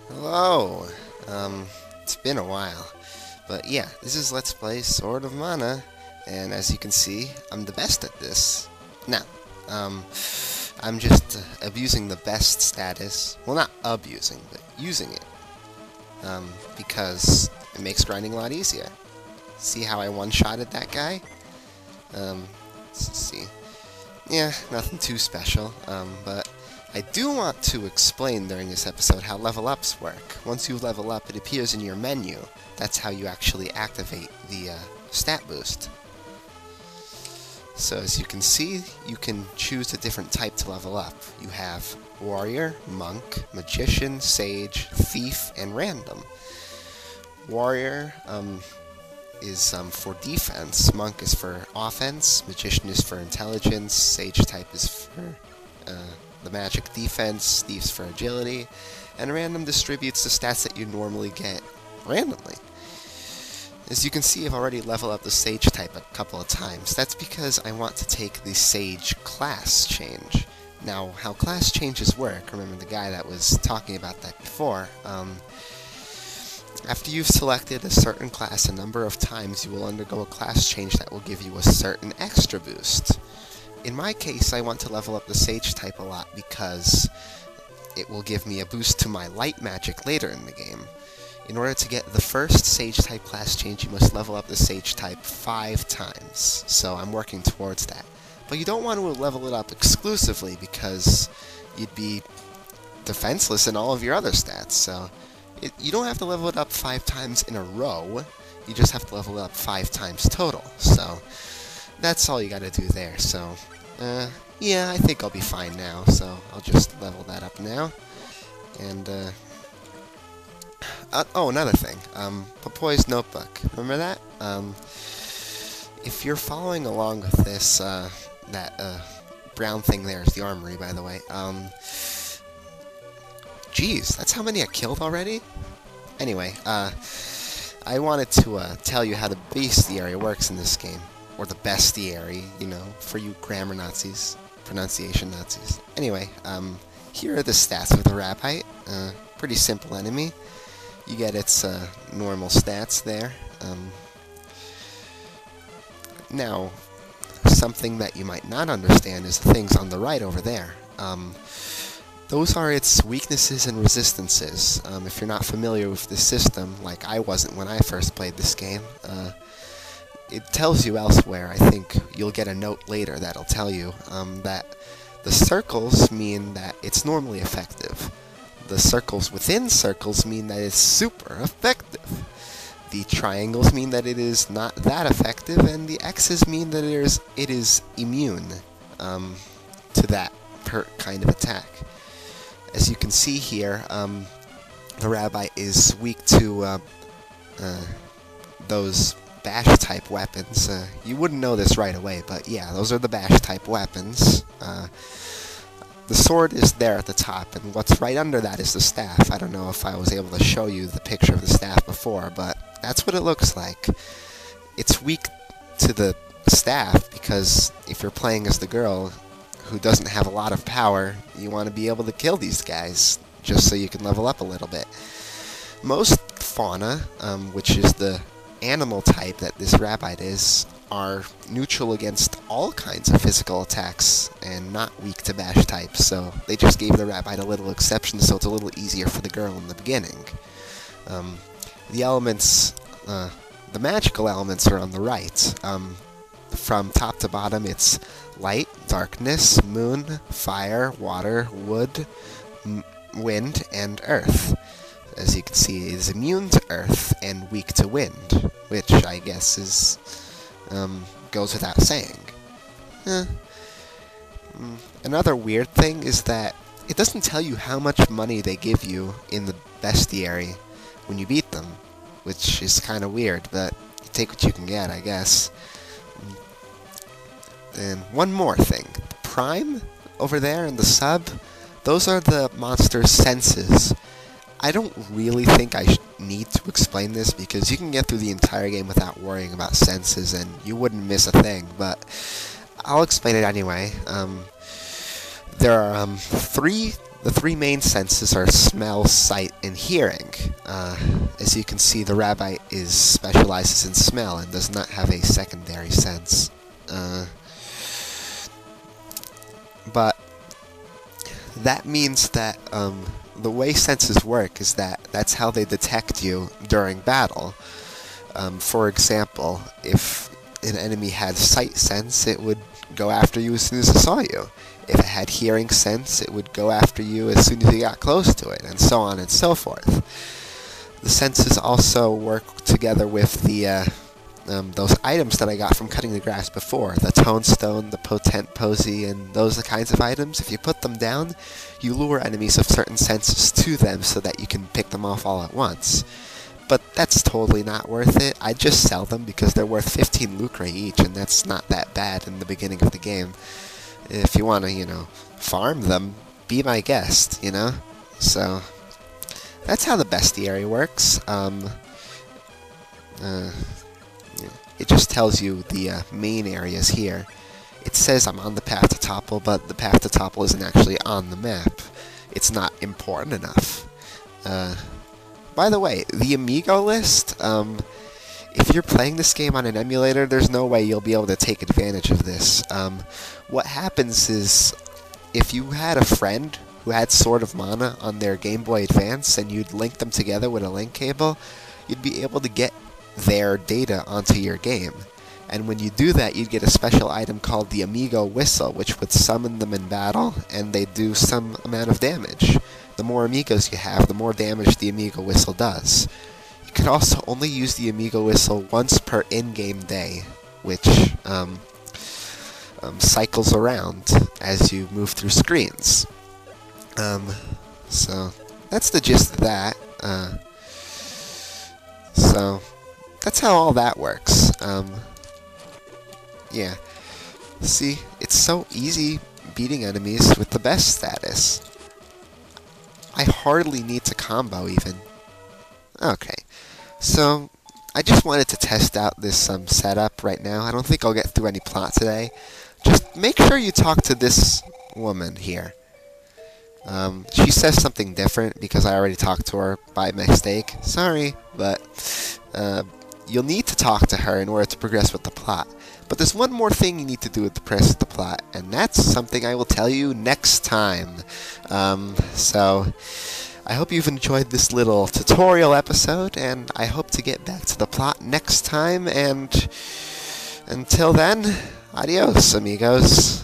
Hello. It's been a while, but yeah, this is Let's Play Sword of Mana, and as you can see, I'm the best at this. Now, I'm just abusing the best status. Well, not abusing, but using it, because it makes grinding a lot easier. See how I one-shotted that guy? Let's see. Yeah, nothing too special, but I do want to explain during this episode how level ups work. Once you level up, it appears in your menu. That's how you actually activate the stat boost. So as you can see, you can choose a different type to level up. You have Warrior, Monk, Magician, Sage, Thief, and Random. Warrior is for defense, Monk is for offense, Magician is for intelligence, Sage type is for the magic defense, Thieves for agility, and Random distributes the stats that you normally get randomly. As you can see, I've already leveled up the Sage type a couple of times. That's because I want to take the Sage class change. Now, how class changes work, remember the guy that was talking about that before, after you've selected a certain class a number of times, you will undergo a class change that will give you a certain extra boost. In my case, I want to level up the Sage type a lot because it will give me a boost to my light magic later in the game. In order to get the first Sage type class change, you must level up the Sage type 5 times, so I'm working towards that. But you don't want to level it up exclusively because you'd be defenseless in all of your other stats, so you don't have to level it up 5 times in a row, you just have to level it up 5 times total, so that's all you gotta do there. So yeah, I think I'll be fine now, so I'll just level that up now. And oh, another thing, Papoy's notebook, remember that? If you're following along with this, that brown thing there is the armory, by the way. Geez, that's how many I killed already? Anyway, I wanted to tell you how the bestiary works in this game. Or the bestiary, you know, for you grammar Nazis, pronunciation Nazis. Anyway, here are the stats of the Rabite. Pretty simple enemy. You get its normal stats there. Now, something that you might not understand is the things on the right over there. Those are its weaknesses and resistances. If you're not familiar with the system, like I wasn't when I first played this game, it tells you elsewhere. I think you'll get a note later that'll tell you that the circles mean that it's normally effective. The circles within circles mean that it's super effective. The triangles mean that it is not that effective, and the X's mean that it is immune to that kind of attack. As you can see here, the Rabbi is weak to those bash-type weapons. You wouldn't know this right away, but yeah, those are the bash-type weapons. The sword is there at the top, and what's right under that is the staff. I don't know if I was able to show you the picture of the staff before, but that's what it looks like. It's weak to the staff because if you're playing as the girl who doesn't have a lot of power, you want to be able to kill these guys just so you can level up a little bit. Most fauna, which is the animal type that this Rabite is, are neutral against all kinds of physical attacks and not weak to bash types, so they just gave the Rabite a little exception so it's a little easier for the girl in the beginning. The elements, the magical elements are on the right. From top to bottom it's light, darkness, moon, fire, water, wood, wind, and earth. As you can see, it is immune to earth and weak to wind, which I guess is goes without saying. Another weird thing is that it doesn't tell you how much money they give you in the bestiary when you beat them, which is kind of weird, but you take what you can get, I guess. And one more thing. Prime, over there in the sub, those are the monster's senses. I don't really think I need to explain this because you can get through the entire game without worrying about senses and you wouldn't miss a thing, but I'll explain it anyway. There are 3 The three main senses are smell, sight, and hearing. As you can see, the rabbit specializes in smell and does not have a secondary sense. But that means that the way senses work is that that's how they detect you during battle. For example, if an enemy had sight sense, it would go after you as soon as it saw you. If it had hearing sense, it would go after you as soon as you got close to it, and so on and so forth. The senses also work together with the those items that I got from cutting the grass before. The Tonestone, the Potent Posy, and those kinds of items. If you put them down, you lure enemies of certain senses to them so that you can pick them off all at once. But that's totally not worth it. I just sell them because they're worth 15 lucre each, and that's not that bad in the beginning of the game. If you want to, farm them, be my guest, So, that's how the Bestiary works. It just tells you the main areas here. It says I'm on the path to Topple, but the path to Topple isn't actually on the map. It's not important enough. By the way, the Amigo list, if you're playing this game on an emulator, there's no way you'll be able to take advantage of this. What happens is, if you had a friend who had Sword of Mana on their Game Boy Advance, and you'd link them together with a link cable, you'd be able to get their data onto your game. And when you do that, you'd get a special item called the Amigo Whistle, which would summon them in battle, and they do some amount of damage. The more Amigos you have, the more damage the Amigo Whistle does. You can also only use the Amigo Whistle once per in-game day, which cycles around as you move through screens. So that's the gist of that. So that's how all that works. Yeah. See, it's so easy beating enemies with the best status. I hardly need to combo even. Okay. So, I just wanted to test out this setup right now. I don't think I'll get through any plot today. Just make sure you talk to this woman here. She says something different because I already talked to her by mistake. Sorry, but you'll need to talk to her in order to progress with the plot. But there's one more thing you need to do with the progress with the plot, and that's something I will tell you next time. So, I hope you've enjoyed this little tutorial episode, and I hope to get back to the plot next time, and until then, adios, amigos.